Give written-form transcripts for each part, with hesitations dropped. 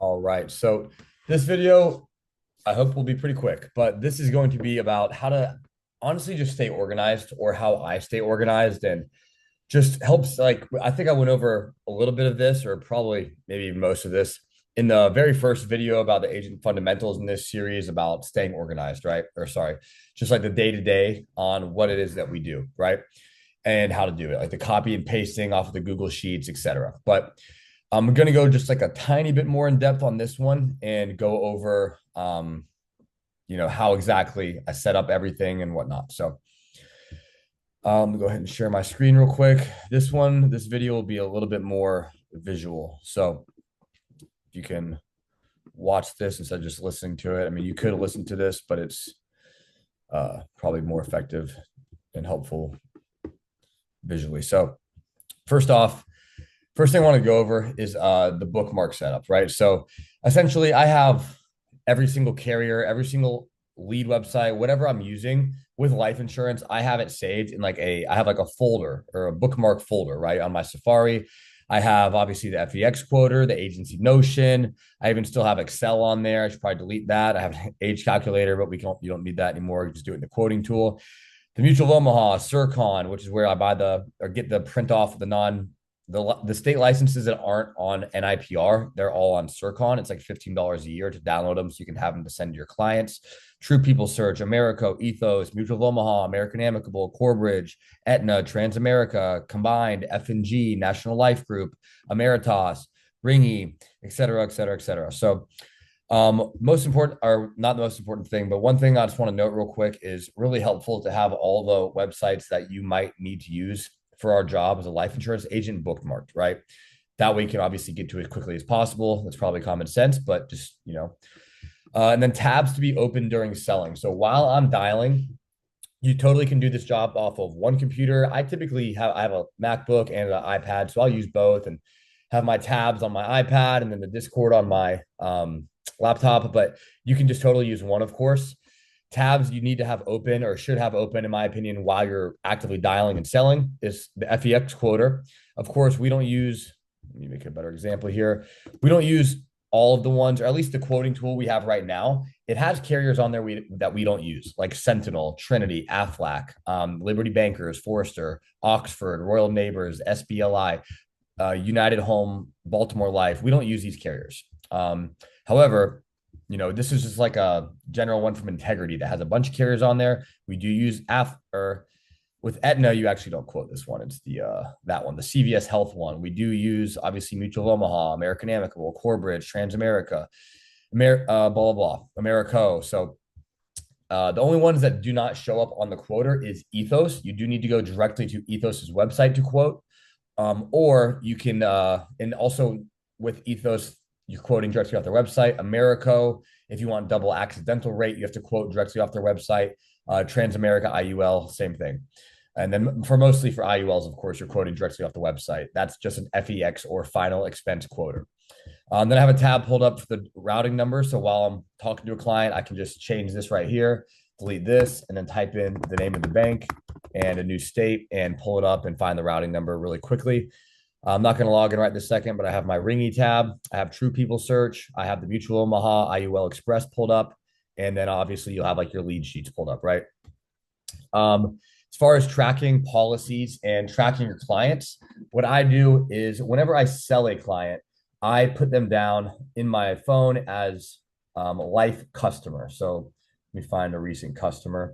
All right. So this video, I hope will be pretty quick, but this is going to be about how to honestly just stay organized or how I stay organized and just helps. Like, I think I went over a little bit of this or probably maybe most of this in the very first video about the agent fundamentals in this series about staying organized, right? Or sorry, just like the day to day on what it is that we do, right? And how to do it, like the copy and pasting off of the Google Sheets, etc. But I'm going to go just like a tiny bit more in depth on this one and go over, how exactly I set up everything and whatnot. So, go ahead and share my screen real quick. This video will be a little bit more visual. So, if you can watch this instead of just listening to it. I mean, you could listen to this, but it's probably more effective and helpful visually. So, first off, first thing I want to go over is the bookmark setup, right? So essentially, I have every single carrier, every single lead website, whatever I'm using with life insurance, I have it saved in I have like a folder or a bookmark folder, right? On my Safari. I have obviously the FEX quoter, the agency Notion. I even still have Excel on there. I should probably delete that. I have an age calculator, but you don't need that anymore. You just do it in the quoting tool. The Mutual of Omaha, Surcon, which is where I buy or get the print off of the state licenses that aren't on NIPR. They're all on Surcon. It's like $15 a year to download them so you can have them to send to your clients. True People Search, Americo, Ethos, Mutual of Omaha, American Amicable, Corebridge, Aetna, Transamerica, Combined, F&G, National Life Group, Ameritas, Ringy, et cetera, et cetera, et cetera. So most important, or not the most important thing, but one thing I just want to note real quick is really helpful to have all the websites that you might need to use for our job as a life insurance agent bookmarked, right? That way you can obviously get to it as quickly as possible. That's probably common sense, but just, and then tabs to be open during selling. So while I'm dialing, you totally can do this job off of one computer. I have a MacBook and an iPad, so I'll use both and have my tabs on my iPad and then the Discord on my laptop. But you can just totally use one, of course. Tabs you need to have open or should have open, in my opinion, while you're actively dialing and selling is the FEX quoter. Of course, we don't use. Let me make a better example here. We don't use all of the ones, or at least the quoting tool we have right now. It has carriers on there that we don't use, like Sentinel, Trinity, Aflac, Liberty Bankers, Forrester, Oxford, Royal Neighbors, SBLI, United Home, Baltimore Life. We don't use these carriers. However, this is just like a general one from Integrity that has a bunch of carriers on there. We do use or with Aetna, you actually don't quote this one. It's that one, the CVS Health one. We do use obviously Mutual of Omaha, American Amicable, Corebridge, Transamerica, blah blah blah, Americo. So the only ones that do not show up on the quoter is Ethos. You do need to go directly to Ethos's website to quote, or you can and also with Ethos, you're quoting directly off their website. Americo, if you want double accidental rate, you have to quote directly off their website. Transamerica, IUL, same thing. And then mostly for IULs, of course, you're quoting directly off the website. That's just an FEX or final expense quoter. Then I have a tab pulled up for the routing number. So while I'm talking to a client, I can just change this right here, delete this, and then type in the name of the bank and a new state and pull it up and find the routing number really quickly. I'm not going to log in right this second, but I have my Ringy tab. I have True People Search. I have the Mutual Omaha IUL Express pulled up. And then obviously you'll have like your lead sheets pulled up, right? As far as tracking policies and tracking your clients, what I do is whenever I sell a client, I put them down in my phone as a life customer. So let me find a recent customer.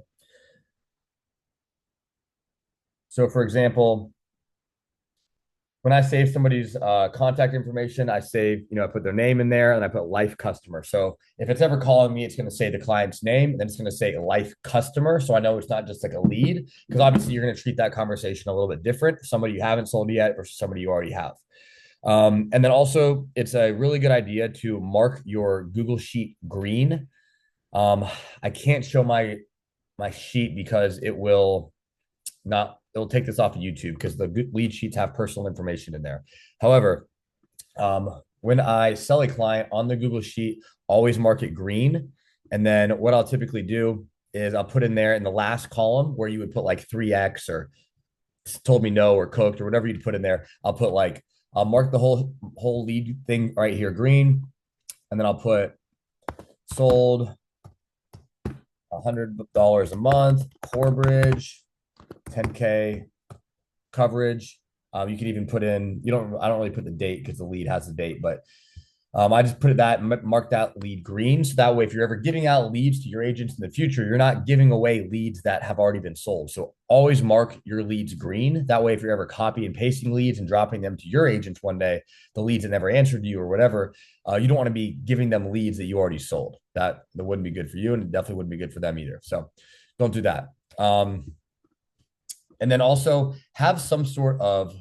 So for example, when I save somebody's contact information, I put their name in there and I put life customer. So if it's ever calling me, it's going to say the client's name, and then it's going to say life customer. So I know it's not just like a lead, because obviously you're going to treat that conversation a little bit different for somebody you haven't sold yet versus somebody you already have. And then also, it's a really good idea to mark your Google Sheet green. I can't show my sheet because it'll take this off of YouTube because the lead sheets have personal information in there. However, when I sell a client on the Google Sheet, always mark it green. And then what I'll typically do is I'll put in there in the last column where you would put like 3X or told me no or cooked or whatever you'd put in there. I'll mark the whole lead thing right here green. and then I'll put sold $100 a month, Corebridge, 10K coverage. You could even put in, I don't really put the date because the lead has the date, but I just put that, mark that lead green. So that way, if you're ever giving out leads to your agents in the future, you're not giving away leads that have already been sold. So always mark your leads green. That way, if you're ever copy and pasting leads and dropping them to your agents one day, the leads that never answered you or whatever, you don't want to be giving them leads that you already sold. That wouldn't be good for you, and it definitely wouldn't be good for them either. So don't do that. And then also have some sort of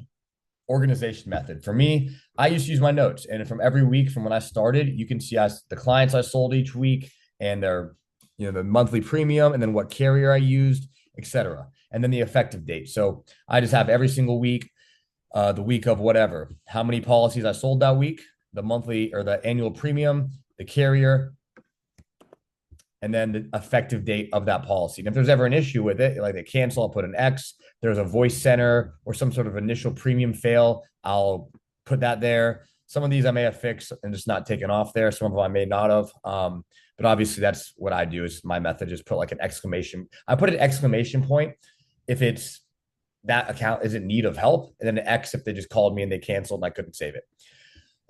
organization method. For me, I used to use my notes, and from every week from when I started, you can see the clients I sold each week and their, the monthly premium, and then what carrier I used, etc. And then the effective date. So I just have every single week, the week of whatever, how many policies I sold that week, the monthly or the annual premium, the carrier, and then the effective date of that policy. And if there's ever an issue with it, like they cancel, I'll put an X. There's a voice center or some sort of initial premium fail, I'll put that there. Some of these I may have fixed and just not taken off there. Some of them I may not have. But obviously that's what I do, is my method is put like an exclamation. I put an exclamation point if it's that account is in need of help, and then an X if they just called me and they canceled and I couldn't save it.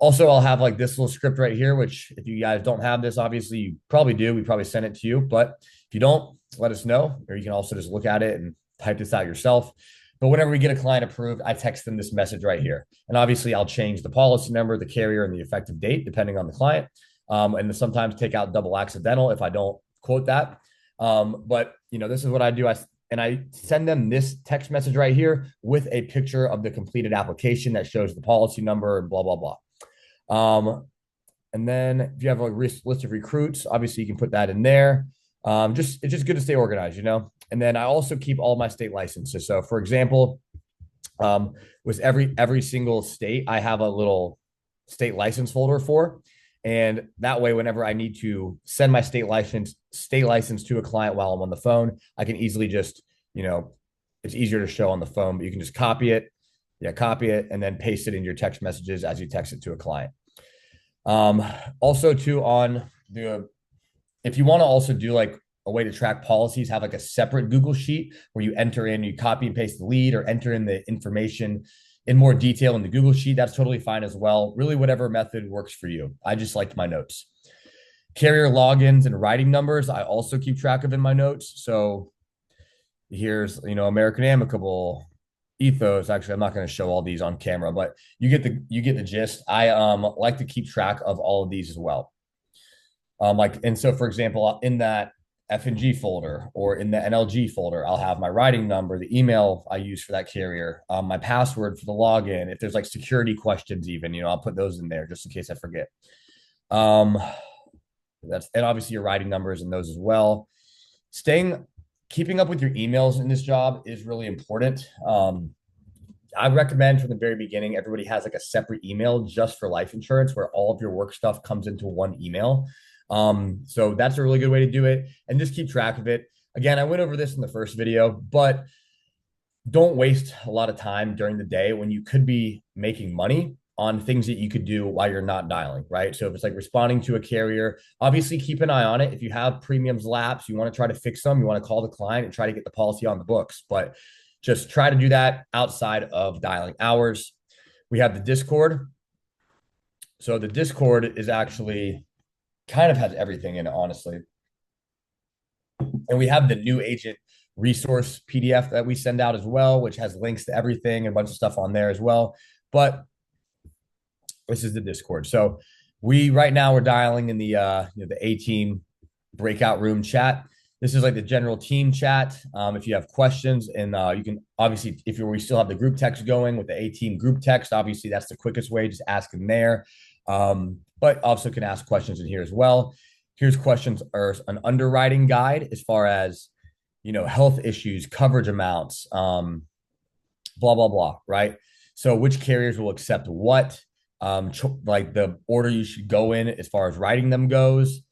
Also, I'll have like this little script right here, which if you guys don't have this, obviously you probably do. We probably sent it to you, but if you don't, let us know, or you can also just look at it and type this out yourself. But whenever we get a client approved, I text them this message right here. And obviously I'll change the policy number, the carrier, and the effective date, depending on the client. And sometimes take out double accidental if I don't quote that. But this is what I do. I send them this text message right here with a picture of the completed application that shows the policy number and blah, blah, blah. And then if you have a list of recruits, obviously you can put that in there. It's just good to stay organized, And then I also keep all my state licenses. So for example, with every single state, I have a little state license folder for. And that way, whenever I need to send my state license to a client while I'm on the phone, I can easily just, it's easier to show on the phone, but you can just copy it, and then paste it in your text messages as you text it to a client. Also too, if you want to also do like a way to track policies, have like a separate Google sheet where you copy and paste the lead or enter in the information in more detail in the Google sheet. That's totally fine as well. Really, whatever method works for you. I just liked my notes. Carrier logins and writing numbers, I also keep track of in my notes. So here's, American Amicable, Ethos. Actually, I'm not going to show all these on camera, but you get the gist. I like to keep track of all of these as well. So for example, in that F&G folder or in the NLG folder, I'll have my writing number, the email I use for that carrier, my password for the login. If there's like security questions, even, I'll put those in there just in case I forget. And obviously your writing numbers in those as well. Keeping up with your emails in this job is really important. I recommend from the very beginning, everybody has like a separate email just for life insurance where all of your work stuff comes into one email. So that's a really good way to do it, and just keep track of it. Again, I went over this in the first video, but don't waste a lot of time during the day when you could be making money on things that you could do while you're not dialing, right? So if it's like responding to a carrier, obviously keep an eye on it. If you have premiums lapse, you want to try to fix them, you want to call the client and try to get the policy on the books, but just try to do that outside of dialing hours. We have the Discord. So the Discord is actually kind of has everything in it, honestly. And we have the new agent resource PDF that we send out as well, which has links to everything and a bunch of stuff on there as well. But this is the Discord. So right now we're dialing in the A-team breakout room chat. This is like the general team chat. If you have questions, and you can obviously, we still have the group text going with the A-team group text, obviously that's the quickest way, just ask them there. But also can ask questions in here as well. Here's questions or an underwriting guide as far as, health issues, coverage amounts, blah, blah, blah, right? So which carriers will accept what, like the order you should go in as far as writing them goes,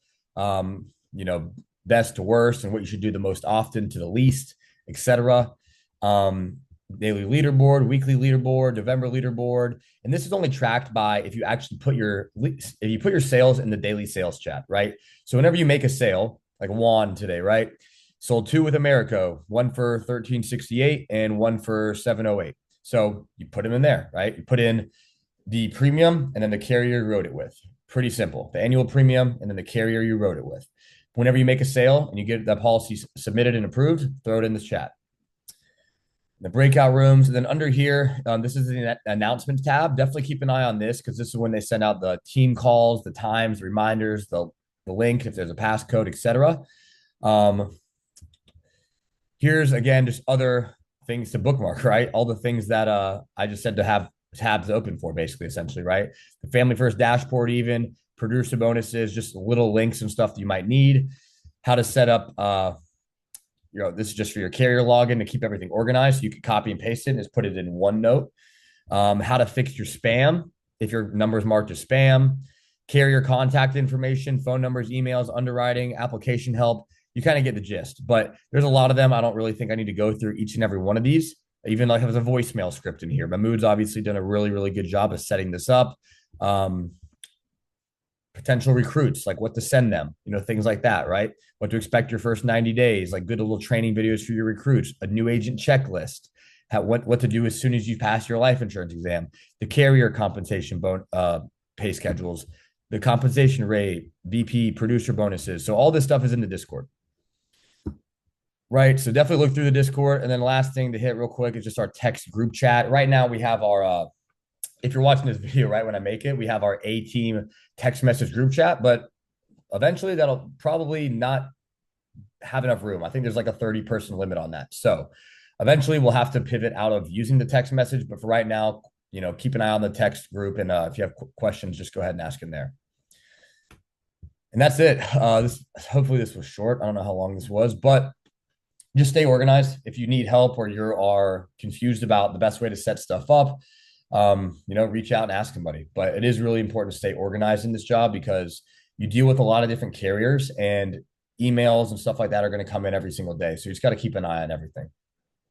best to worst, and what you should do the most often to the least, etc. daily leaderboard, weekly leaderboard, November leaderboard. And this is only tracked by if you actually put your sales in the daily sales chat, right? So whenever you make a sale, like Juan today, right? Sold two with Americo, one for 1368 and one for 708. So you put them in there, right? You put in the premium and then the carrier you wrote it with. Pretty simple. The annual premium and then the carrier you wrote it with. Whenever you make a sale and you get that policy submitted and approved, throw it in the chat. The breakout rooms. And then under here, this is the announcements tab. Definitely keep an eye on this because this is when they send out the team calls, the times, reminders, the link, if there's a passcode, etc. Here's again just other things to bookmark, right? All the things that I just said to have tabs open for, basically, essentially, right? The family first dashboard, even producer bonuses, just little links and stuff that you might need. How to set up this is just for your carrier login to keep everything organized. So you can copy and paste it and just put it in OneNote. How to fix your spam if your number is marked as spam, carrier contact information, phone numbers, emails, underwriting, application help. You kind of get the gist, but there's a lot of them. I don't really think I need to go through each and every one of these. Even like there's a voicemail script in here. Mahmoud's obviously done a really, really good job of setting this up. Potential recruits, like what to send them, things like that, right? What to expect your first 90 days, like good little training videos for your recruits, a new agent checklist, what to do as soon as you pass your life insurance exam, the carrier compensation pay schedules, the compensation rate, VP producer bonuses. So all this stuff is in the Discord. Right. So definitely look through the Discord. And then last thing to hit real quick is just our text group chat. Right now we have our if you're watching this video, right, when I make it, we have our A team text message group chat, but eventually that'll probably not have enough room. I think there's like a 30-person limit on that. So eventually we'll have to pivot out of using the text message. But for right now, keep an eye on the text group. And if you have questions, just go ahead and ask in there. And that's it. Hopefully this was short. I don't know how long this was, but just stay organized. If you need help or you are confused about the best way to set stuff up, reach out and ask somebody. But it is really important to stay organized in this job because you deal with a lot of different carriers and emails and stuff like that are going to come in every single day. So you just got to keep an eye on everything.